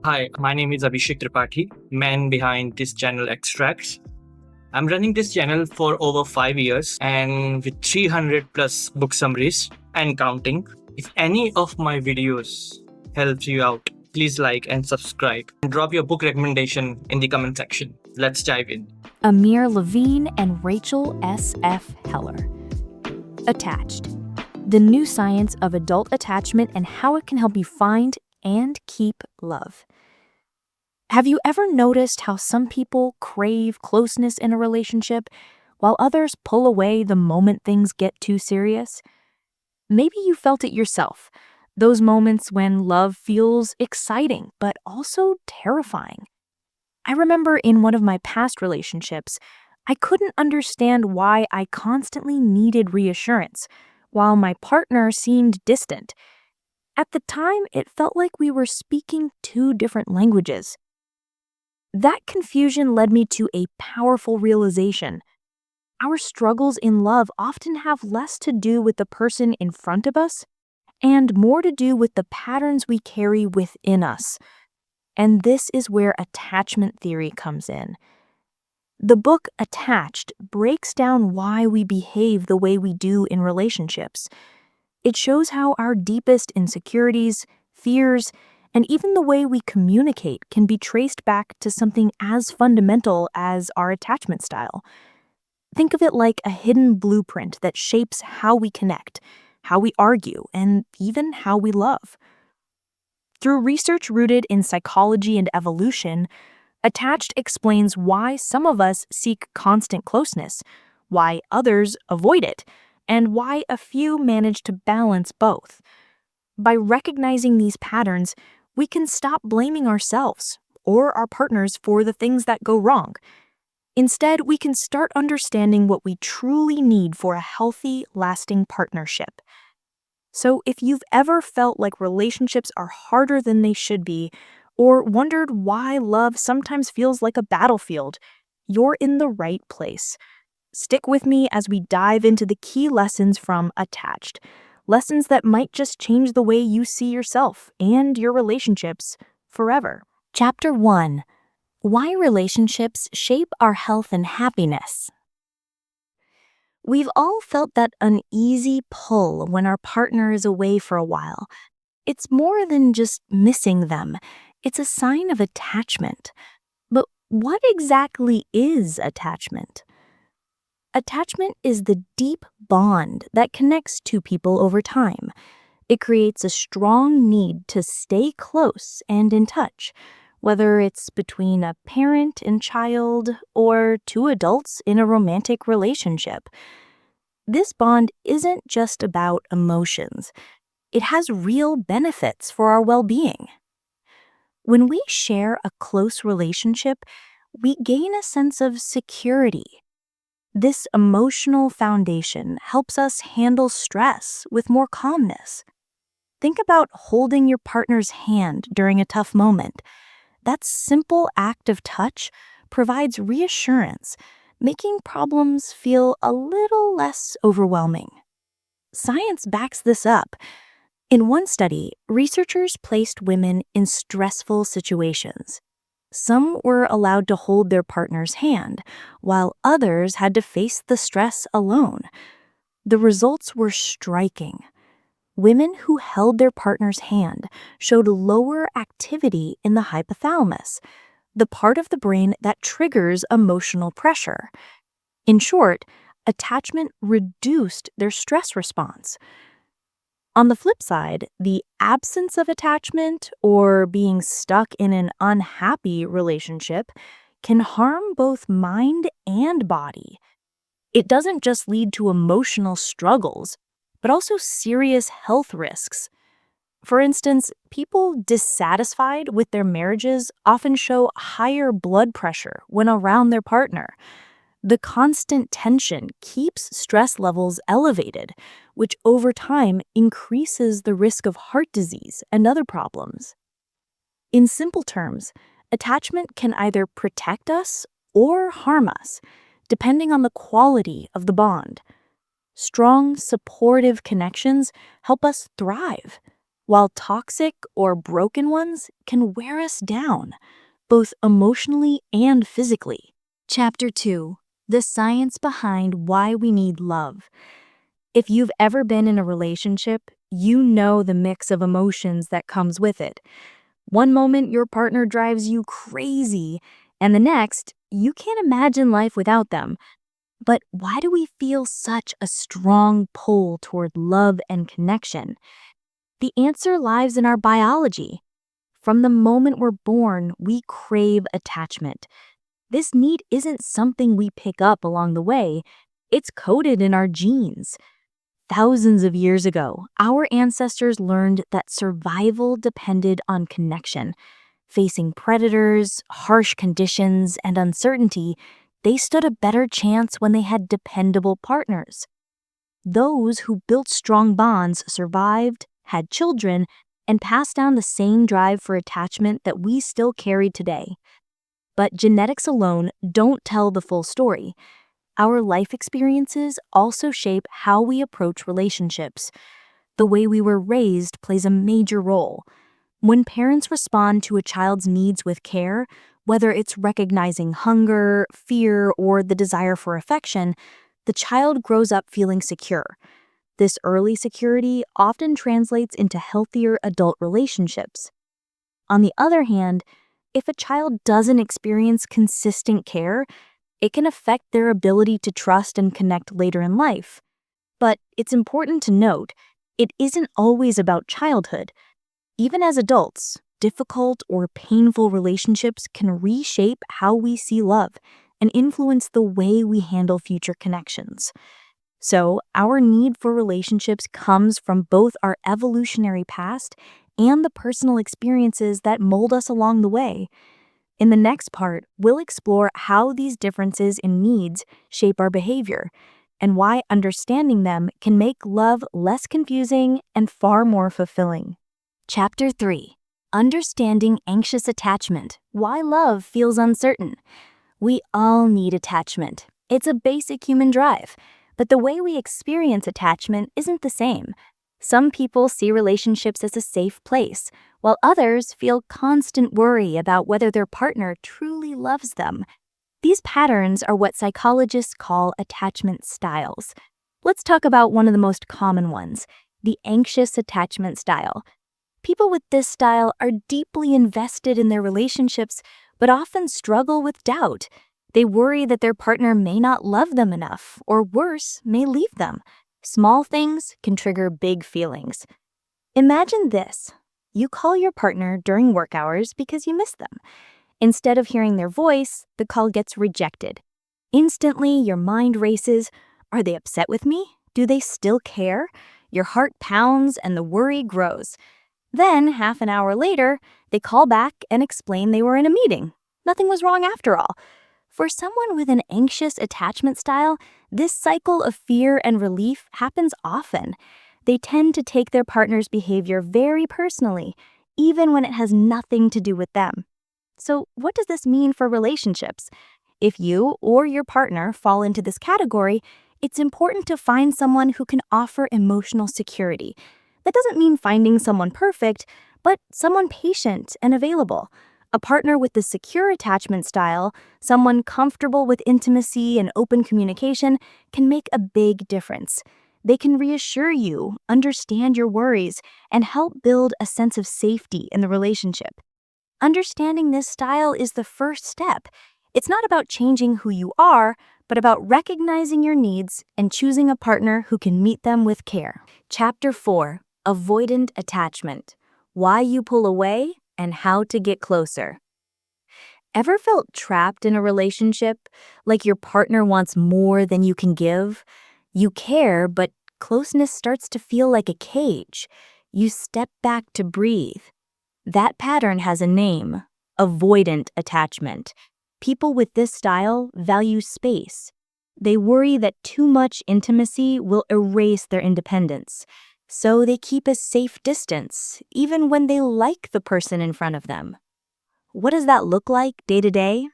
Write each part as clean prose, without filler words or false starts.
Hi, my name is Abhishek Tripathi, man behind this channel Extracts. I'm running this channel for over 5 years and with 300 plus book summaries and counting. If any of my videos helps you out, please like and subscribe and drop your book recommendation in the comment section. Let's dive in. Amir Levine and Rachel S.F. Heller. Attached. The New Science of Adult Attachment and How It Can Help You Find and Keep Love. Have you ever noticed how some people crave closeness in a relationship while others pull away the moment things get too serious? Maybe you felt it yourself, those moments when love feels exciting but also terrifying. I remember in one of my past relationships, I couldn't understand why I constantly needed reassurance, while my partner seemed distant. At the time, it felt like we were speaking two different languages. That confusion led me to a powerful realization. Our struggles in love often have less to do with the person in front of us and more to do with the patterns we carry within us. And this is where attachment theory comes in. The book Attached breaks down why we behave the way we do in relationships. It shows how our deepest insecurities, fears, and even the way we communicate can be traced back to something as fundamental as our attachment style. Think of it like a hidden blueprint that shapes how we connect, how we argue, and even how we love. Through research rooted in psychology and evolution, Attached explains why some of us seek constant closeness, why others avoid it, and why a few manage to balance both. By recognizing these patterns, we can stop blaming ourselves or our partners for the things that go wrong. Instead, we can start understanding what we truly need for a healthy, lasting partnership. So if you've ever felt like relationships are harder than they should be, or wondered why love sometimes feels like a battlefield, you're in the right place. Stick with me as we dive into the key lessons from Attached, lessons that might just change the way you see yourself and your relationships forever. Chapter 1. Why Relationships Shape Our Health and Happiness. We've all felt that uneasy pull when our partner is away for a while. It's more than just missing them. It's a sign of attachment. But what exactly is attachment? Attachment is the deep bond that connects two people over time. It creates a strong need to stay close and in touch, whether it's between a parent and child or two adults in a romantic relationship. This bond isn't just about emotions. It has real benefits for our well-being. When we share a close relationship, we gain a sense of security. This emotional foundation helps us handle stress with more calmness. Think about holding your partner's hand during a tough moment. That simple act of touch provides reassurance, making problems feel a little less overwhelming. Science backs this up. In one study, researchers placed women in stressful situations. Some were allowed to hold their partner's hand, while others had to face the stress alone. The results were striking. Women who held their partner's hand showed lower activity in the hypothalamus, the part of the brain that triggers emotional pressure. In short, attachment reduced their stress response. On the flip side, the absence of attachment or being stuck in an unhappy relationship can harm both mind and body. It doesn't just lead to emotional struggles, but also serious health risks. For instance, people dissatisfied with their marriages often show higher blood pressure when around their partner. The constant tension keeps stress levels elevated, which over time increases the risk of heart disease and other problems. In simple terms, attachment can either protect us or harm us, depending on the quality of the bond. Strong, supportive connections help us thrive, while toxic or broken ones can wear us down, both emotionally and physically. Chapter 2: The Science Behind Why We Need Love. If you've ever been in a relationship, you know the mix of emotions that comes with it. One moment your partner drives you crazy, and the next, you can't imagine life without them. But why do we feel such a strong pull toward love and connection? The answer lies in our biology. From the moment we're born, we crave attachment. This need isn't something we pick up along the way, it's coded in our genes. Thousands of years ago, our ancestors learned that survival depended on connection. Facing predators, harsh conditions, and uncertainty, they stood a better chance when they had dependable partners. Those who built strong bonds survived, had children, and passed down the same drive for attachment that we still carry today. But genetics alone don't tell the full story. Our life experiences also shape how we approach relationships. The way we were raised plays a major role. When parents respond to a child's needs with care, whether it's recognizing hunger, fear, or the desire for affection, the child grows up feeling secure. This early security often translates into healthier adult relationships. On the other hand, if a child doesn't experience consistent care, it can affect their ability to trust and connect later in life. But it's important to note, it isn't always about childhood. Even as adults, difficult or painful relationships can reshape how we see love and influence the way we handle future connections. So, our need for relationships comes from both our evolutionary past and the personal experiences that mold us along the way. In the next part, we'll explore how these differences in needs shape our behavior and why understanding them can make love less confusing and far more fulfilling. Chapter 3: Understanding Anxious Attachment: Why Love Feels Uncertain. We all need attachment. It's a basic human drive, but the way we experience attachment isn't the same. Some people see relationships as a safe place, while others feel constant worry about whether their partner truly loves them. These patterns are what psychologists call attachment styles. Let's talk about one of the most common ones, the anxious attachment style. People with this style are deeply invested in their relationships, but often struggle with doubt. They worry that their partner may not love them enough, or worse, may leave them. Small things can trigger big feelings. Imagine this. You call your partner during work hours because you miss them. Instead of hearing their voice, the call gets rejected. Instantly, your mind races. Are they upset with me? Do they still care? Your heart pounds and the worry grows. Then, half an hour later, they call back and explain they were in a meeting. Nothing was wrong after all. For someone with an anxious attachment style, this cycle of fear and relief happens often. They tend to take their partner's behavior very personally, even when it has nothing to do with them. So, what does this mean for relationships? If you or your partner fall into this category, it's important to find someone who can offer emotional security. That doesn't mean finding someone perfect, but someone patient and available. A partner with the secure attachment style, someone comfortable with intimacy and open communication, can make a big difference. They can reassure you, understand your worries, and help build a sense of safety in the relationship. Understanding this style is the first step. It's not about changing who you are, but about recognizing your needs and choosing a partner who can meet them with care. Chapter 4: Avoidant Attachment: Why You Pull Away and How to Get Closer. Ever felt trapped in a relationship, like your partner wants more than you can give? You care, but closeness starts to feel like a cage. You step back to breathe. That pattern has a name: avoidant attachment. People with this style value space. They worry that too much intimacy will erase their independence. So they keep a safe distance, even when they like the person in front of them. What does that look like day to day?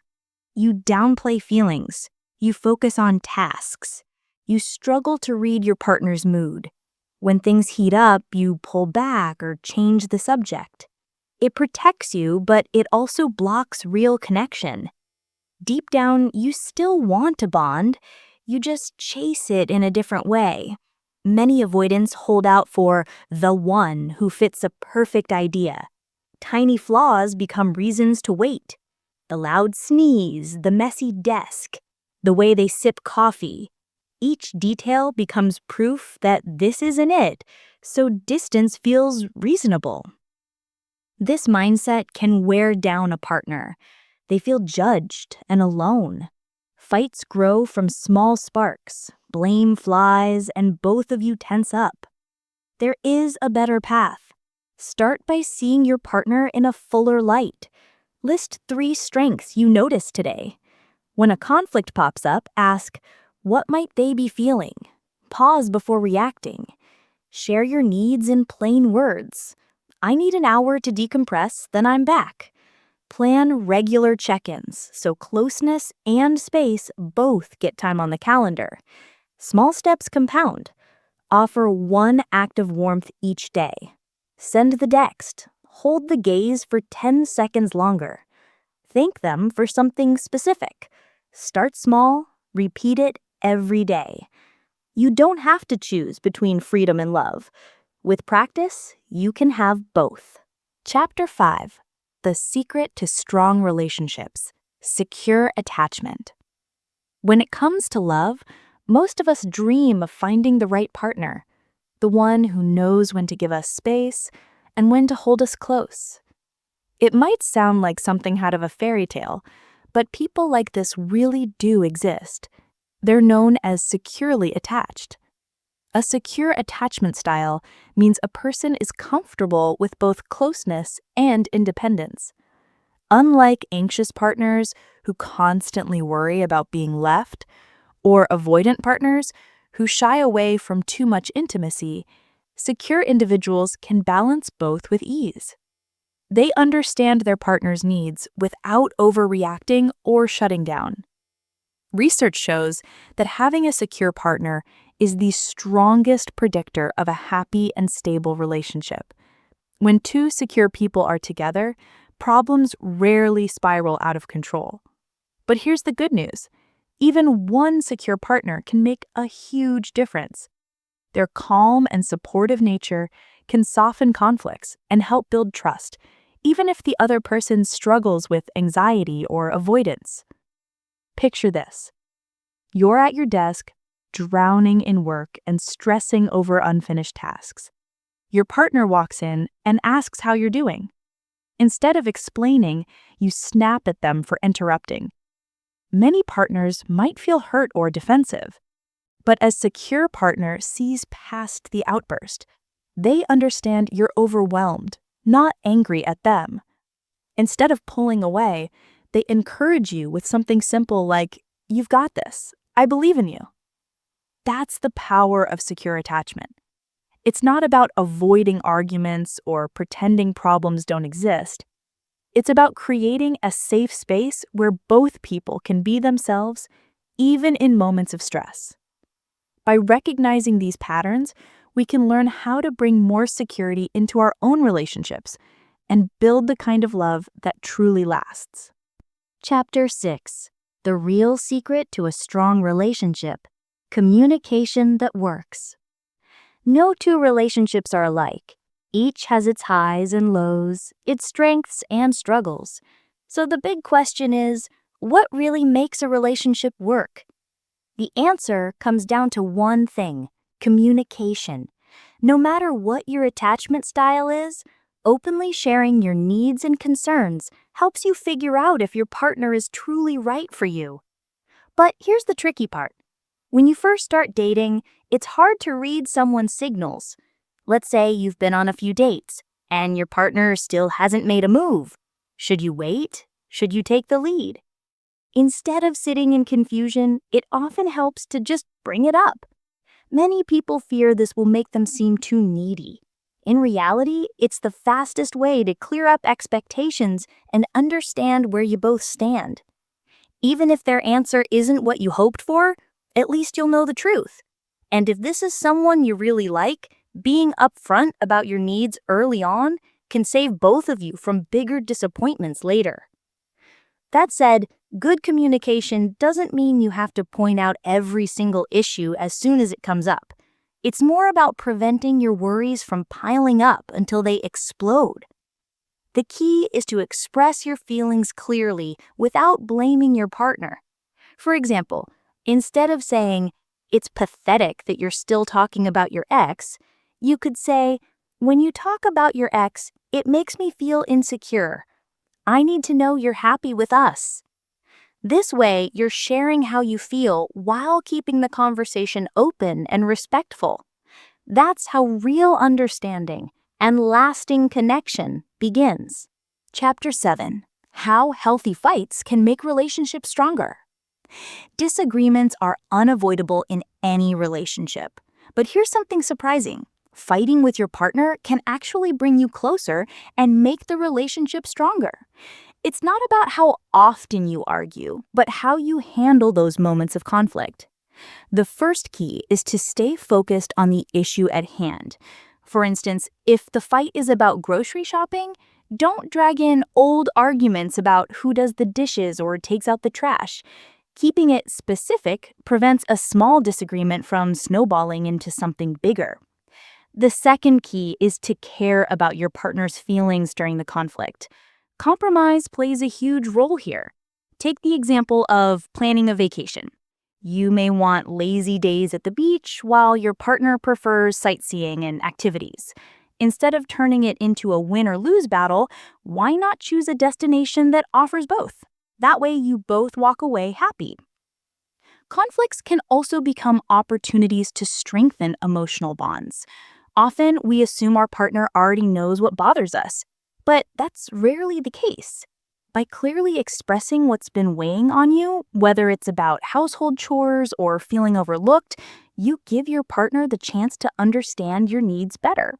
You downplay feelings. You focus on tasks. You struggle to read your partner's mood. When things heat up, you pull back or change the subject. It protects you, but it also blocks real connection. Deep down, you still want to bond, you just chase it in a different way. Many avoidants hold out for the one who fits a perfect idea. Tiny flaws become reasons to wait. The loud sneeze, the messy desk, the way they sip coffee. Each detail becomes proof that this isn't it, so distance feels reasonable. This mindset can wear down a partner. They feel judged and alone. Fights grow from small sparks, blame flies, and both of you tense up. There is a better path. Start by seeing your partner in a fuller light. List 3 strengths you notice today. When a conflict pops up, ask, what might they be feeling? Pause before reacting. Share your needs in plain words. I need an hour to decompress, then I'm back. Plan regular check-ins so closeness and space both get time on the calendar. Small steps compound. Offer 1 act of warmth each day. Send the text. Hold the gaze for 10 seconds longer. Thank them for something specific. Start small, repeat it every day. You don't have to choose between freedom and love. With practice, you can have both. Chapter 5. The Secret to Strong Relationships. Secure Attachment. When it comes to love, most of us dream of finding the right partner, the one who knows when to give us space and when to hold us close. It might sound like something out of a fairy tale, but people like this really do exist. They're known as securely attached. A secure attachment style means a person is comfortable with both closeness and independence. Unlike anxious partners who constantly worry about being left, or avoidant partners who shy away from too much intimacy, secure individuals can balance both with ease. They understand their partner's needs without overreacting or shutting down. Research shows that having a secure partner is the strongest predictor of a happy and stable relationship. When 2 secure people are together, problems rarely spiral out of control. But here's the good news. Even 1 secure partner can make a huge difference. Their calm and supportive nature can soften conflicts and help build trust, even if the other person struggles with anxiety or avoidance. Picture this. You're at your desk, drowning in work and stressing over unfinished tasks. Your partner walks in and asks how you're doing. Instead of explaining, you snap at them for interrupting. Many partners might feel hurt or defensive, but a secure partner sees past the outburst. They understand you're overwhelmed, not angry at them. Instead of pulling away, they encourage you with something simple like, "You've got this. I believe in you." That's the power of secure attachment. It's not about avoiding arguments or pretending problems don't exist. It's about creating a safe space where both people can be themselves, even in moments of stress. By recognizing these patterns, we can learn how to bring more security into our own relationships and build the kind of love that truly lasts. Chapter 6. The Real Secret to a Strong Relationship. Communication that works. No 2 relationships are alike. Each has its highs and lows, its strengths and struggles. So the big question is, what really makes a relationship work? The answer comes down to one thing: communication. No matter what your attachment style is, openly sharing your needs and concerns helps you figure out if your partner is truly right for you. But here's the tricky part. When you first start dating, it's hard to read someone's signals. Let's say you've been on a few dates, and your partner still hasn't made a move. Should you wait? Should you take the lead? Instead of sitting in confusion, it often helps to just bring it up. Many people fear this will make them seem too needy. In reality, it's the fastest way to clear up expectations and understand where you both stand. Even if their answer isn't what you hoped for, at least you'll know the truth. And if this is someone you really like, Being upfront about your needs early on can save both of you from bigger disappointments later. That said, good communication doesn't mean you have to point out every single issue as soon as it comes up. It's more about preventing your worries from piling up until they explode. The key is to express your feelings clearly without blaming your partner. For example, instead of saying, "It's pathetic that you're still talking about your ex," you could say, "When you talk about your ex, it makes me feel insecure. I need to know you're happy with us." This way, you're sharing how you feel while keeping the conversation open and respectful. That's how real understanding and lasting connection begins. Chapter 7: How Healthy Fights Can Make Relationships Stronger. Disagreements are unavoidable in any relationship. But here's something surprising. Fighting with your partner can actually bring you closer and make the relationship stronger. It's not about how often you argue, but how you handle those moments of conflict. The first key is to stay focused on the issue at hand. For instance, if the fight is about grocery shopping, don't drag in old arguments about who does the dishes or takes out the trash. Keeping it specific prevents a small disagreement from snowballing into something bigger. The second key is to care about your partner's feelings during the conflict. Compromise plays a huge role here. Take the example of planning a vacation. You may want lazy days at the beach while your partner prefers sightseeing and activities. Instead of turning it into a win or lose battle, why not choose a destination that offers both? That way you both walk away happy. Conflicts can also become opportunities to strengthen emotional bonds. Often, we assume our partner already knows what bothers us, but that's rarely the case. By clearly expressing what's been weighing on you, whether it's about household chores or feeling overlooked, you give your partner the chance to understand your needs better.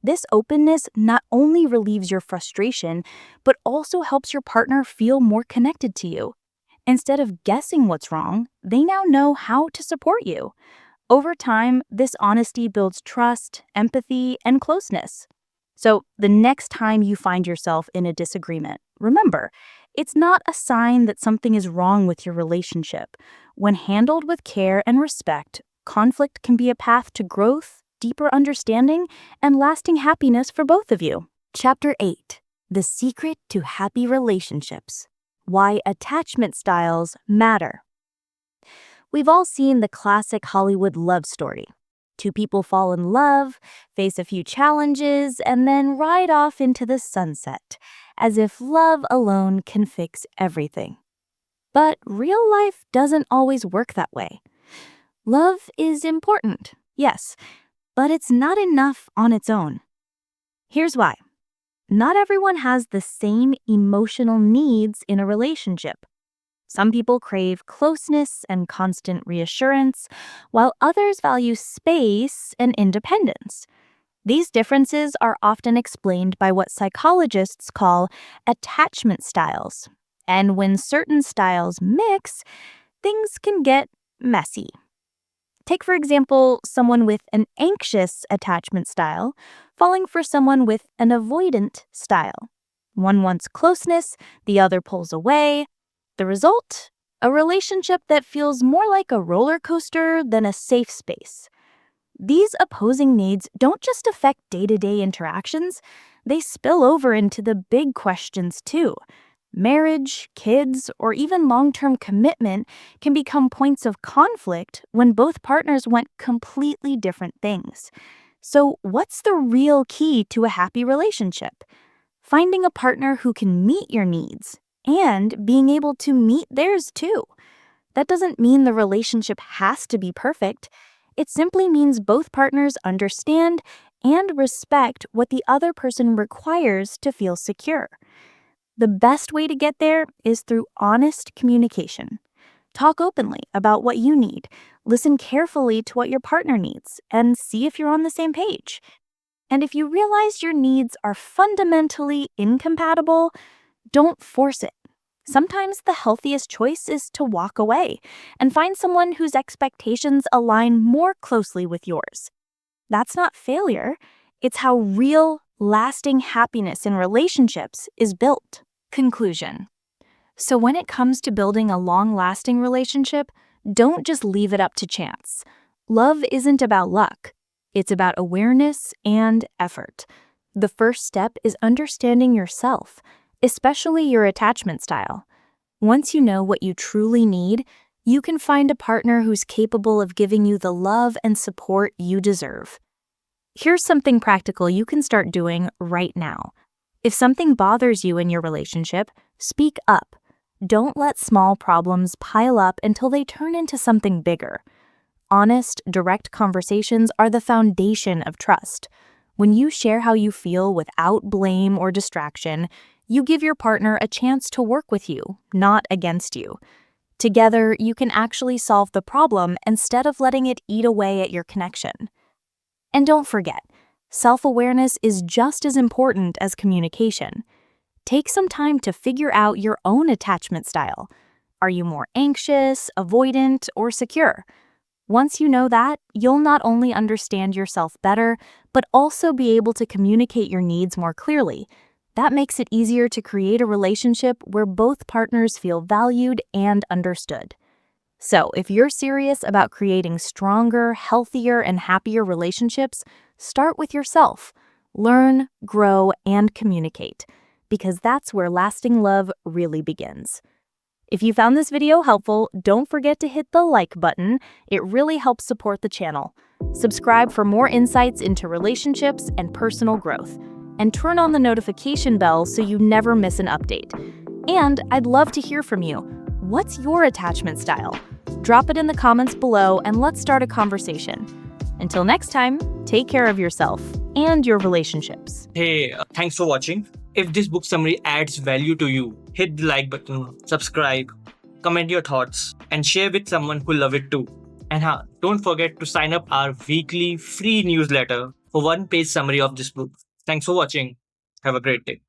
This openness not only relieves your frustration, but also helps your partner feel more connected to you. Instead of guessing what's wrong, they now know how to support you. Over time, this honesty builds trust, empathy, and closeness. So, the next time you find yourself in a disagreement, remember, it's not a sign that something is wrong with your relationship. When handled with care and respect, conflict can be a path to growth, deeper understanding, and lasting happiness for both of you. Chapter 8: The Secret to Happy Relationships. Why Attachment Styles Matter. We've all seen the classic Hollywood love story. Two people fall in love, face a few challenges, and then ride off into the sunset, as if love alone can fix everything. But real life doesn't always work that way. Love is important, yes, but it's not enough on its own. Here's why. Not everyone has the same emotional needs in a relationship. Some people crave closeness and constant reassurance, while others value space and independence. These differences are often explained by what psychologists call attachment styles. And when certain styles mix, things can get messy. Take, for example, someone with an anxious attachment style falling for someone with an avoidant style. One wants closeness, the other pulls away. The result? A relationship that feels more like a roller coaster than a safe space. These opposing needs don't just affect day-to-day interactions, they spill over into the big questions too. Marriage, kids, or even long-term commitment can become points of conflict when both partners want completely different things. So, what's the real key to a happy relationship? Finding a partner who can meet your needs and being able to meet theirs too. That doesn't mean the relationship has to be perfect. It simply means both partners understand and respect what the other person requires to feel secure. The best way to get there is through honest communication. Talk openly about what you need, listen carefully to what your partner needs, and see if you're on the same page. And if you realize your needs are fundamentally incompatible, don't force it. Sometimes the healthiest choice is to walk away and find someone whose expectations align more closely with yours. That's not failure. It's how real, lasting happiness in relationships is built. Conclusion. So when it comes to building a long-lasting relationship, don't just leave it up to chance. Love isn't about luck. It's about awareness and effort. The first step is understanding yourself, especially your attachment style. Once you know what you truly need, you can find a partner who's capable of giving you the love and support you deserve. Here's something practical you can start doing right now. If something bothers you in your relationship, speak up. Don't let small problems pile up until they turn into something bigger. Honest, direct conversations are the foundation of trust. When you share how you feel without blame or distraction, you give your partner a chance to work with you, not against you. Together, you can actually solve the problem instead of letting it eat away at your connection. And don't forget, self-awareness is just as important as communication. Take some time to figure out your own attachment style. Are you more anxious, avoidant, or secure? Once you know that, you'll not only understand yourself better, but also be able to communicate your needs more clearly. That makes it easier to create a relationship where both partners feel valued and understood. So, if you're serious about creating stronger, healthier, and happier relationships, start with yourself. Learn, grow, and communicate, because that's where lasting love really begins. If you found this video helpful, don't forget to hit the like button. It really helps support the channel. Subscribe for more insights into relationships and personal growth. And turn on the notification bell so you never miss an update. And I'd love to hear from you. What's your attachment style? Drop it in the comments below and let's start a conversation. Until next time, take care of yourself and your relationships. Hey, thanks for watching. If this book summary adds value to you, hit the like button, subscribe, comment your thoughts, and share with someone who love it too. And don't forget to sign up our weekly free newsletter for one-page summary of this book. Thanks for watching. Have a great day.